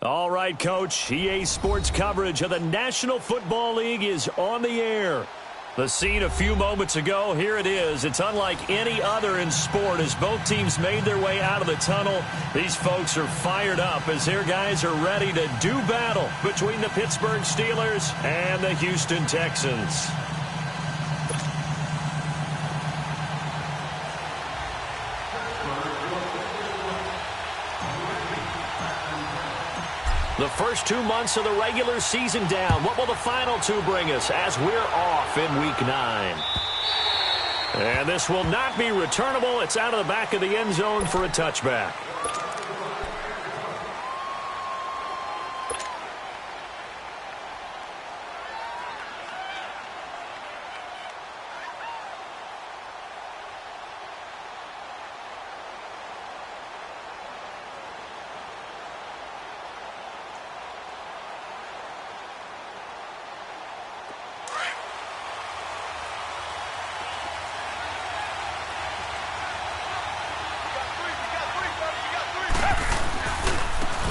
All right, Coach. EA Sports coverage of the National Football League is on the air. The scene a few moments ago, here it is. It's unlike any other in sport as both teams made their way out of the tunnel. These folks are fired up as their guys are ready to do battle between the Pittsburgh Steelers and the Houston Texans. The first 2 months of the regular season down. What will the final two bring us as we're off in Week 9? And this will not be returnable. It's out of the back of the end zone for a touchback.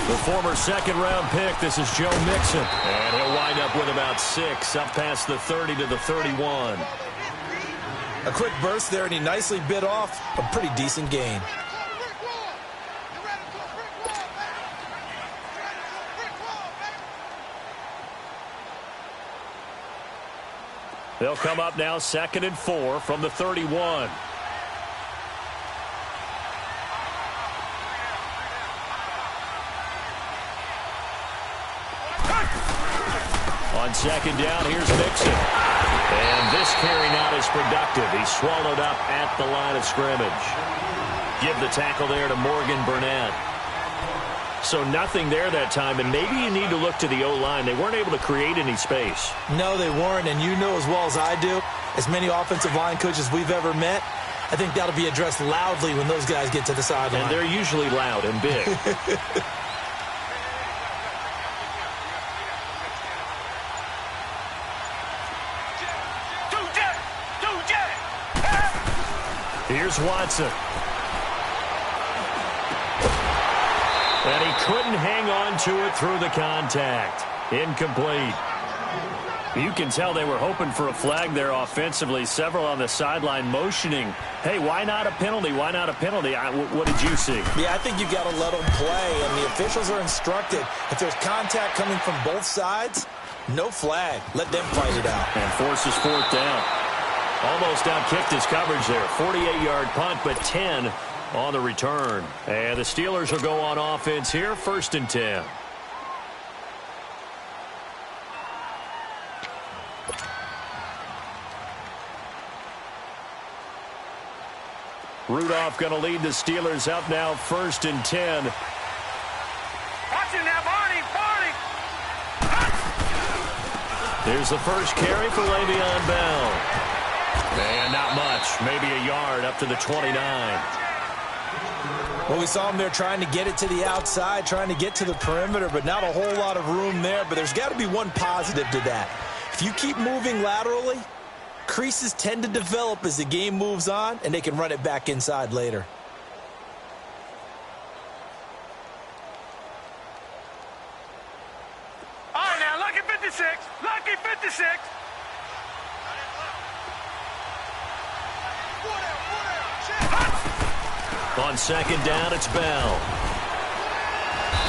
The former second-round pick, this is Joe Mixon. And he'll wind up with about 6, up past the 30 to the 31. A quick burst there, and he nicely bit off a pretty decent gain. They'll come up now 2nd and 4 from the 31. On 2nd down, here's Mixon. And this carry not as productive. He's swallowed up at the line of scrimmage. Give the tackle there to Morgan Burnett. So nothing there that time, and maybe you need to look to the O-line. They weren't able to create any space. No, they weren't, and you know as well as I do, as many offensive line coaches we've ever met, I think that'll be addressed loudly when those guys get to the sideline. And they're usually loud and big. Here's Watson. And he couldn't hang on to it through the contact. Incomplete. You can tell they were hoping for a flag there offensively. Several on the sideline motioning. Hey, why not a penalty? Why not a penalty? What did you see? Yeah, I think you got to let them play, and the officials are instructed. If there's contact coming from both sides, no flag. Let them fight it out. And forces 4th down. Almost outkicked his coverage there. 48-yard punt, but 10 on the return. And the Steelers will go on offense here, 1st and 10. Rudolph going to lead the Steelers up now, 1st and 10. Watch it now, Barney. Here's the first carry for Le'Veon Bell. And not much, maybe a yard up to the 29. Well, we saw him there trying to get it to the outside, trying to get to the perimeter, but not a whole lot of room there. But there's got to be one positive to that. If you keep moving laterally, creases tend to develop as the game moves on, and they can run it back inside later. All right, now, lucky 56. Lucky 56. On 2nd down, it's Bell.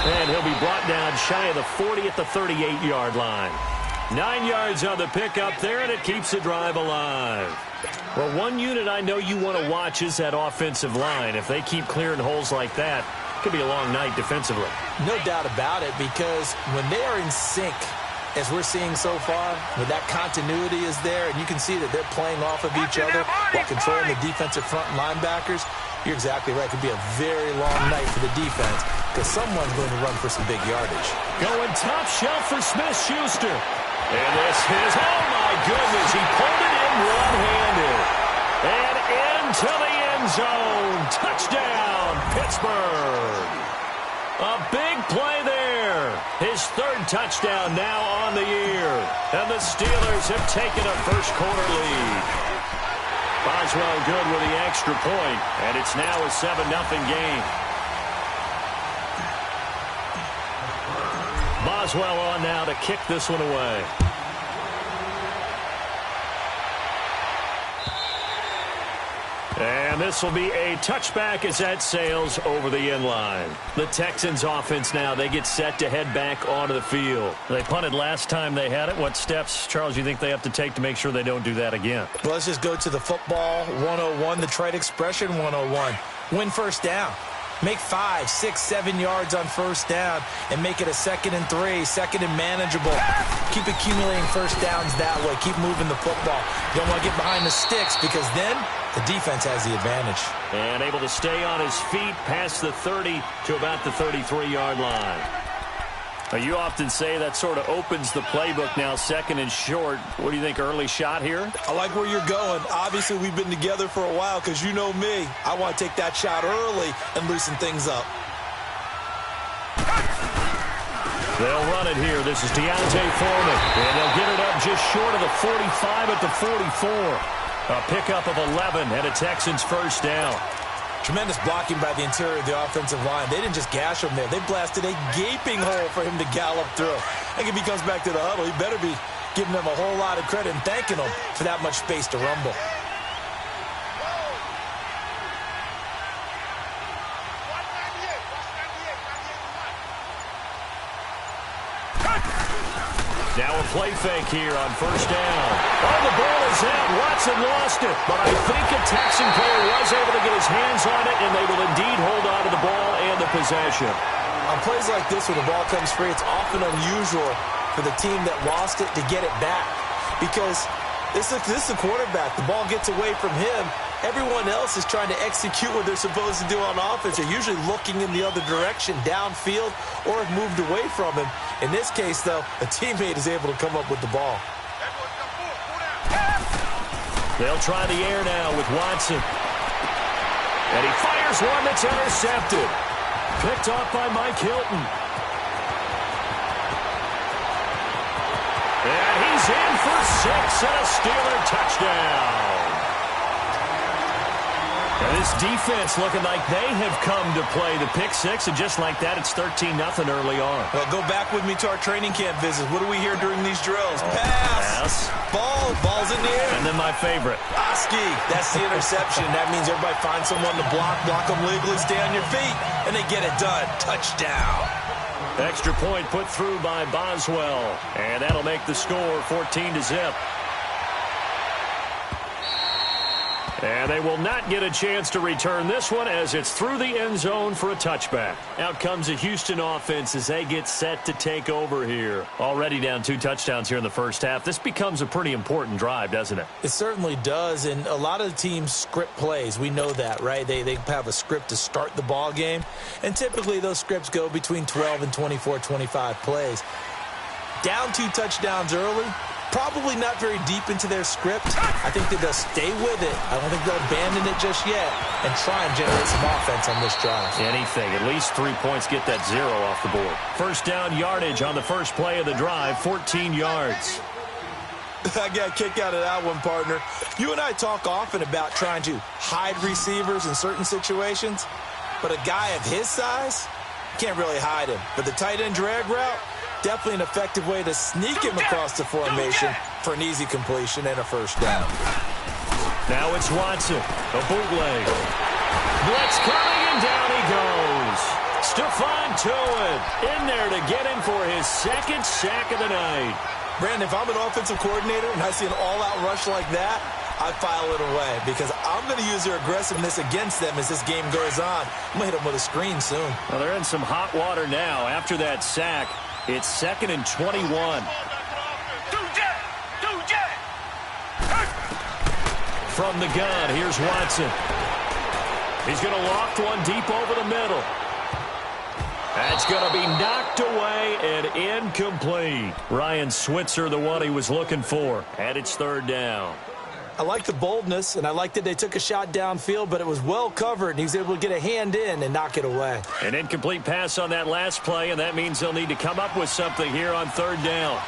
And he'll be brought down shy of the 40 at the 38-yard line. 9 yards on the pickup there, and it keeps the drive alive. Well, one unit I know you want to watch is that offensive line. If they keep clearing holes like that, it could be a long night defensively. No doubt about it, because when they are in sync, as we're seeing so far, when that continuity is there, and you can see that they're playing off of each other while controlling the defensive front linebackers, you're exactly right. It could be a very long night for the defense because someone's going to run for some big yardage. Going top shelf for Smith-Schuster. And this is, oh my goodness, he pulled it in one-handed. And into the end zone. Touchdown, Pittsburgh. A big play there. His 3rd touchdown now on the year. And the Steelers have taken a first-quarter lead. Boswell good with the extra point, and it's now a 7-0 game. Boswell on now to kick this one away. And this will be a touchback as that sails over the end line. The Texans offense now, they get set to head back onto the field. They punted last time they had it. What steps, Charles, you think they have to take to make sure they don't do that again? Well, let's just go to the football 101, the trade expression 101. Win first down. Make 5, 6, 7 yards on first down and make it a 2nd and 3, 2nd and manageable. Keep accumulating first downs that way. Keep moving the football. You don't want to get behind the sticks because then the defense has the advantage. And able to stay on his feet past the 30 to about the 33-yard line. Now, you often say that sort of opens the playbook now, 2nd and short. What do you think, early shot here? I like where you're going. Obviously, we've been together for a while because you know me. I want to take that shot early and loosen things up. They'll run it here. This is Deontay Foreman. And they'll get it up just short of the 45 at the 44. A pickup of 11 and a Texans first down. Tremendous blocking by the interior of the offensive line. They didn't just gash him there. They blasted a gaping hole for him to gallop through. I think if he comes back to the huddle, he better be giving them a whole lot of credit and thanking them for that much space to rumble. Now a play fake here on first down. Oh, the ball is out. Watson lost it. But I think a Texan player was able to get his hands on it, and they will indeed hold on to the ball and the possession. On plays like this, when the ball comes free, it's often unusual for the team that lost it to get it back. Because this is the quarterback. The ball gets away from him. Everyone else is trying to execute what they're supposed to do on offense. They're usually looking in the other direction, downfield, or have moved away from him. In this case, though, a teammate is able to come up with the ball. They'll try the air now with Watson. And he fires one that's intercepted. Picked off by Mike Hilton. And he's in for 6 and a Steeler touchdown. And this defense looking like they have come to play the pick six, and just like that, it's 13-0 early on. Well, go back with me to our training camp visits. What do we hear during these drills? Pass. Ball's in the air. And then my favorite. Oski, that's the interception. That means everybody finds someone to block them legally, stay on your feet, and they get it done. Touchdown. Extra point put through by Boswell, and that'll make the score 14-0. And they will not get a chance to return this one as it's through the end zone for a touchback. Out comes the Houston offense as they get set to take over here. Already down 2 touchdowns here in the first half. This becomes a pretty important drive, doesn't it? It certainly does, and a lot of the teams script plays. We know that, right? They have a script to start the ball game, and typically those scripts go between 12 and 24, 25 plays. Down 2 touchdowns early. Probably not very deep into their script. I think that they'll stay with it. I don't think they'll abandon it just yet and try and generate some offense on this drive. Anything. At least 3 points, get that 0 off the board. First down yardage on the first play of the drive, 14 yards. I got a kick out of that one, partner. You and I talk often about trying to hide receivers in certain situations, but a guy of his size can't really hide him. But the tight end drag route, definitely an effective way to sneak him across the formation for an easy completion and a first down. Now it's Watson, a bootleg. Blitz coming, and down he goes. Stephon Tuitt in there to get him for his 2nd sack of the night. Brandon, if I'm an offensive coordinator and I see an all-out rush like that, I file it away because I'm going to use their aggressiveness against them as this game goes on. I'm going to hit them with a screen soon. Well, they're in some hot water now after that sack. It's 2nd and 21. From the gun, here's Watson. He's going to loft one deep over the middle. That's going to be knocked away and incomplete. Ryan Switzer, the one he was looking for. And it's 3rd down. I like the boldness, and I like that they took a shot downfield, but it was well covered, and he was able to get a hand in and knock it away. An incomplete pass on that last play, and that means they'll need to come up with something here on 3rd down.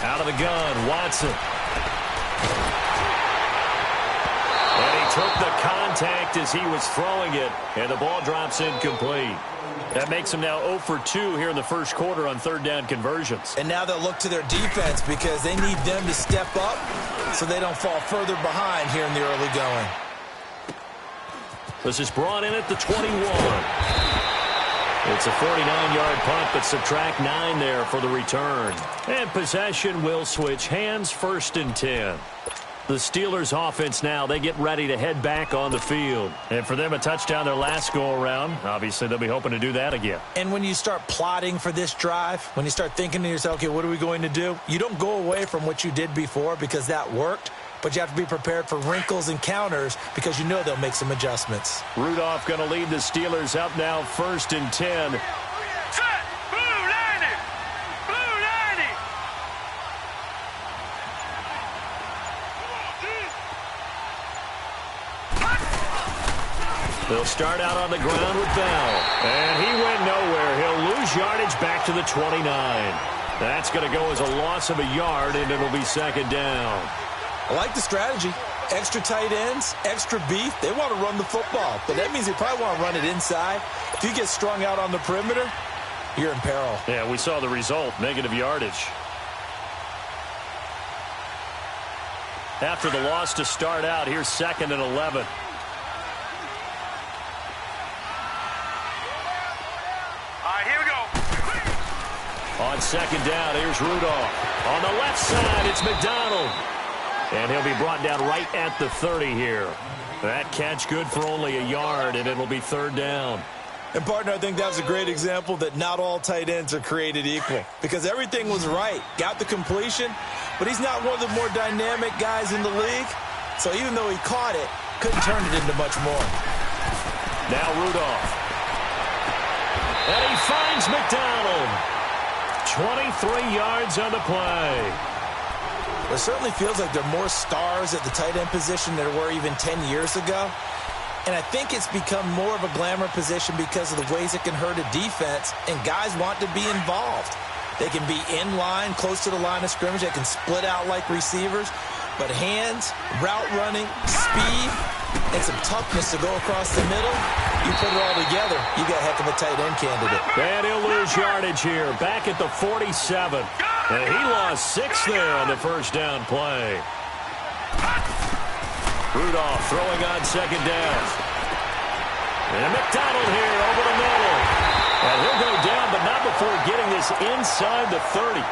Out of the gun, Watson. And he took the contact as he was throwing it, and the ball drops incomplete. That makes him now 0 for 2 here in the first quarter on third down conversions. And now they'll look to their defense because they need them to step up so they don't fall further behind here in the early going. This is brought in at the 21. It's a 49-yard punt, but subtract 9 there for the return. And possession will switch hands, 1st and 10. The Steelers offense now, they get ready to head back on the field. And for them, a touchdown their last go-around. Obviously, they'll be hoping to do that again. And when you start plotting for this drive, when you start thinking to yourself, okay, what are we going to do? You don't go away from what you did before because that worked, but you have to be prepared for wrinkles and counters because you know they'll make some adjustments. Rudolph going to lead the Steelers up now, 1st and 10. Set! Blue 90! Blue 90! They'll start out on the ground with Bell. And he went nowhere. He'll lose yardage back to the 29. That's going to go as a loss of a yard, and it'll be 2nd down. I like the strategy. Extra tight ends, extra beef. They want to run the football, but that means they probably want to run it inside. If you get strung out on the perimeter, you're in peril. Yeah, we saw the result, negative yardage. After the loss to start out, here's 2nd and 11. Here we go. On 2nd down, here's Rudolph. On the left side, it's McDonald. And he'll be brought down right at the 30 here. That catch good for only a yard, and it'll be 3rd down. And, partner, I think that was a great example that not all tight ends are created equal because everything was right. Got the completion, but he's not one of the more dynamic guys in the league. So even though he caught it, couldn't turn it into much more. Now Rudolph. And he finds McDonald. 23 yards on the play. It certainly feels like there are more stars at the tight end position than there were even 10 years ago. And I think it's become more of a glamour position because of the ways it can hurt a defense, and guys want to be involved. They can be in line, close to the line of scrimmage. They can split out like receivers. But hands, route running, speed, and some toughness to go across the middle, you put it all together, you got a heck of a tight end candidate. And he'll lose yardage here, back at the 47. And he lost 6 there on the 1st down play. Rudolph throwing on 2nd down. And McDonald here over the middle. And he'll go down, but not before getting this inside the 30.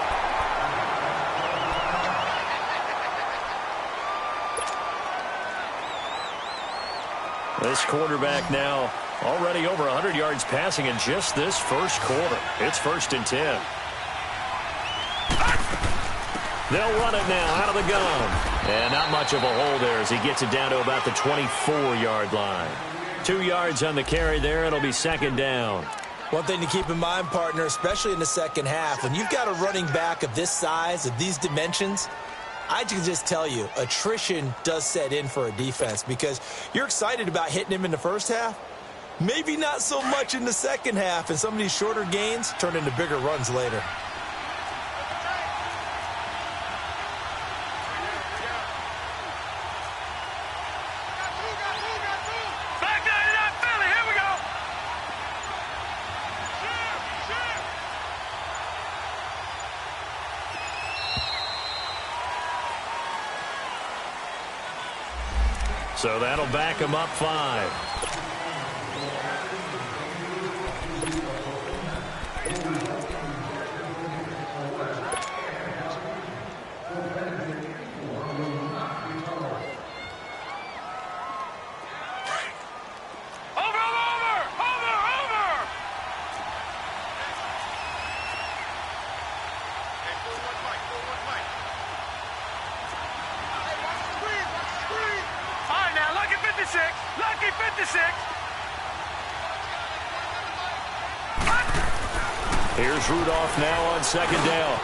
This quarterback now already over 100 yards passing in just this first quarter. It's 1st and 10. They'll run it now out of the gun. And not much of a hole there as he gets it down to about the 24-yard line. 2 yards on the carry there. It'll be 2nd down. One thing to keep in mind, partner, especially in the second half, when you've got a running back of this size, of these dimensions, I can just tell you, attrition does set in for a defense because you're excited about hitting him in the first half. Maybe not so much in the second half, and some of these shorter gains turn into bigger runs later. So that'll back him up 5. Lucky 56. Here's Rudolph now on 2nd down.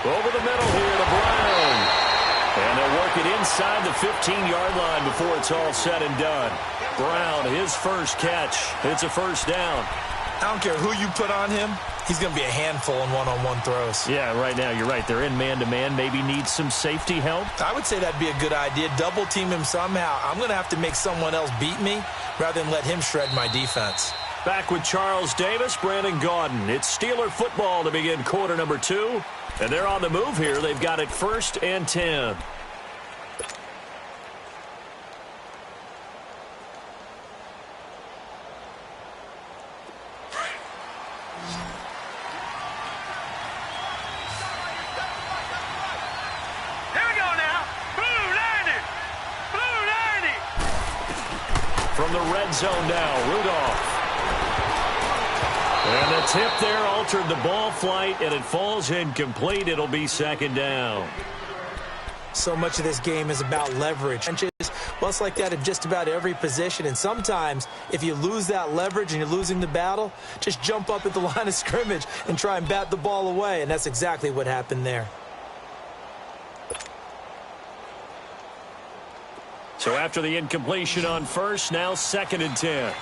Over the middle here to Brown. And they'll work it inside the 15-yard line before it's all said and done. Brown, his first catch. It's a 1st down. I don't care who you put on him, he's going to be a handful in one-on-one throws. Yeah, right now, you're right. They're in man-to-man. Maybe needs some safety help. I would say that'd be a good idea. Double team him somehow. I'm going to have to make someone else beat me rather than let him shred my defense. Back with Charles Davis, Brandon Gaudin. It's Steeler football to begin quarter number 2. And they're on the move here. They've got it 1st and 10. From the red zone now, Rudolph. And the tip there altered the ball flight, and it falls incomplete. It'll be 2nd down. So much of this game is about leverage. Well, it's like that in just about every position. And sometimes, if you lose that leverage and you're losing the battle, just jump up at the line of scrimmage and try and bat the ball away. And that's exactly what happened there. So after the incompletion on first, now 2nd and 10.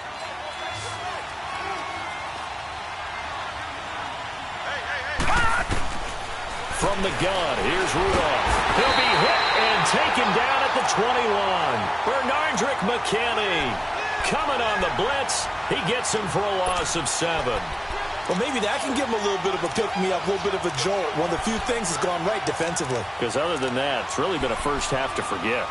From the gun, here's Rudolph. He'll be hit and taken down at the 21. Bernardrick McKinney coming on the blitz. He gets him for a loss of 7. Well, maybe that can give him a little bit of a pick-me-up, a little bit of a jolt. One of the few things that's gone right defensively. Because other than that, it's really been a first half to forget.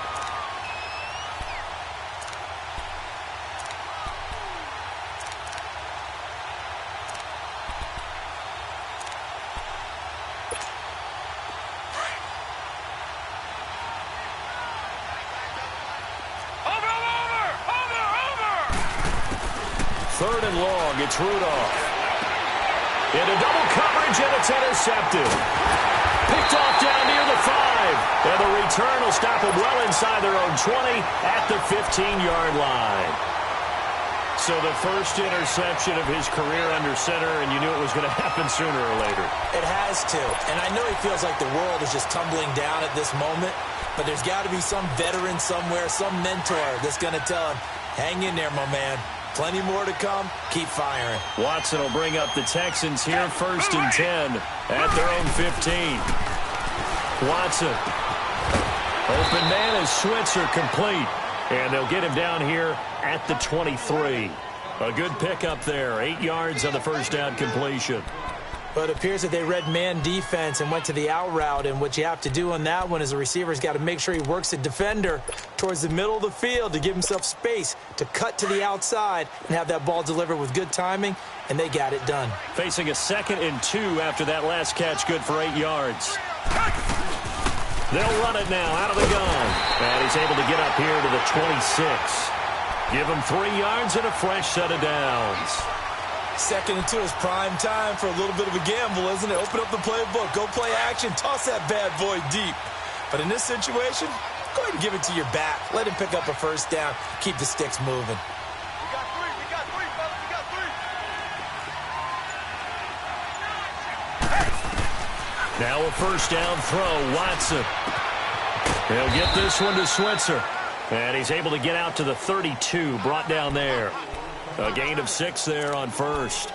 Third and long, it's Rudolph. Into double coverage, and it's intercepted. Picked off down near the 5. And the return will stop them well inside their own 20 at the 15-yard line. So the first interception of his career under center, and you knew it was going to happen sooner or later. It has to. And I know he feels like the world is just tumbling down at this moment, but there's got to be some veteran somewhere, some mentor that's going to tell him, hang in there, my man. Plenty more to come. Keep firing. Watson will bring up the Texans here 1st and 10 at their own 15. Watson. Open man is Switzer complete. And they'll get him down here at the 23. A good pickup there. 8 yards on the first down completion. But it appears that they read man defense and went to the out route. And what you have to do on that one is the receiver's got to make sure he works the defender towards the middle of the field to give himself space to cut to the outside and have that ball delivered with good timing, and they got it done. Facing a 2nd and 2 after that last catch, good for 8 yards. They'll run it now out of the gun. And he's able to get up here to the 26. Give him 3 yards and a fresh set of downs. 2nd and 2 is prime time for a little bit of a gamble, isn't it? Open up the playbook, go play action, toss that bad boy deep. But in this situation, go ahead and give it to your back. Let him pick up a first down. Keep the sticks moving. We got 3, fellas. We got 3. Now a first down throw, Watson. He'll get this one to Switzer. And he's able to get out to the 32, brought down there. A gain of 6 there on first.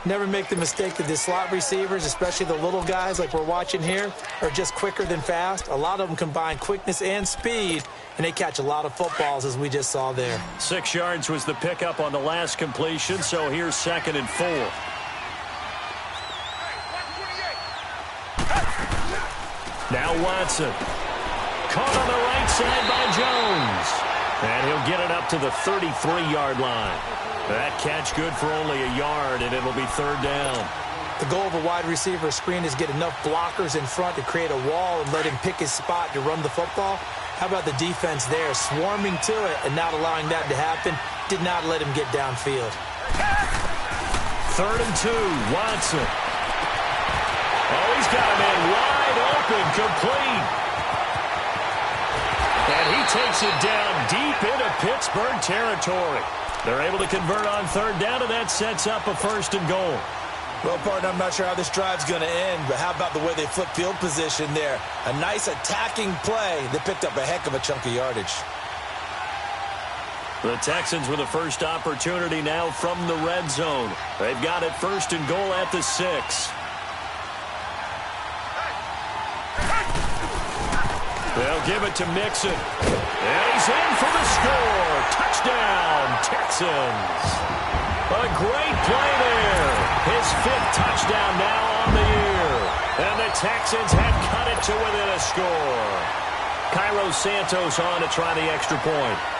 Never make the mistake that the slot receivers, especially the little guys like we're watching here, are just quicker than fast. A lot of them combine quickness and speed, and they catch a lot of footballs, as we just saw there. 6 yards was the pickup on the last completion, so here's 2nd and 4. Now Watson. Caught on the right side by Jones. And he'll get it up to the 33-yard line. That catch good for only a yard, and it'll be 3rd down. The goal of a wide receiver screen is get enough blockers in front to create a wall and let him pick his spot to run the football. How about the defense there, swarming to it and not allowing that to happen? Did not let him get downfield. 3rd and 2, Watson. Oh, he's got a man wide open, complete. And he takes it down deep into Pittsburgh territory. They're able to convert on 3rd down, and that sets up a 1st and goal. Well, partner, I'm not sure how this drive's going to end, but how about the way they flip field position there? A nice attacking play that picked up a heck of a chunk of yardage. The Texans with the first opportunity now from the red zone. They've got it first and goal at the 6. They'll give it to Mixon. And he's in for the score. Touchdown, Texans. A great play there. His 5th touchdown now on the year. And the Texans have cut it to within a score. Cairo Santos on to try the extra point.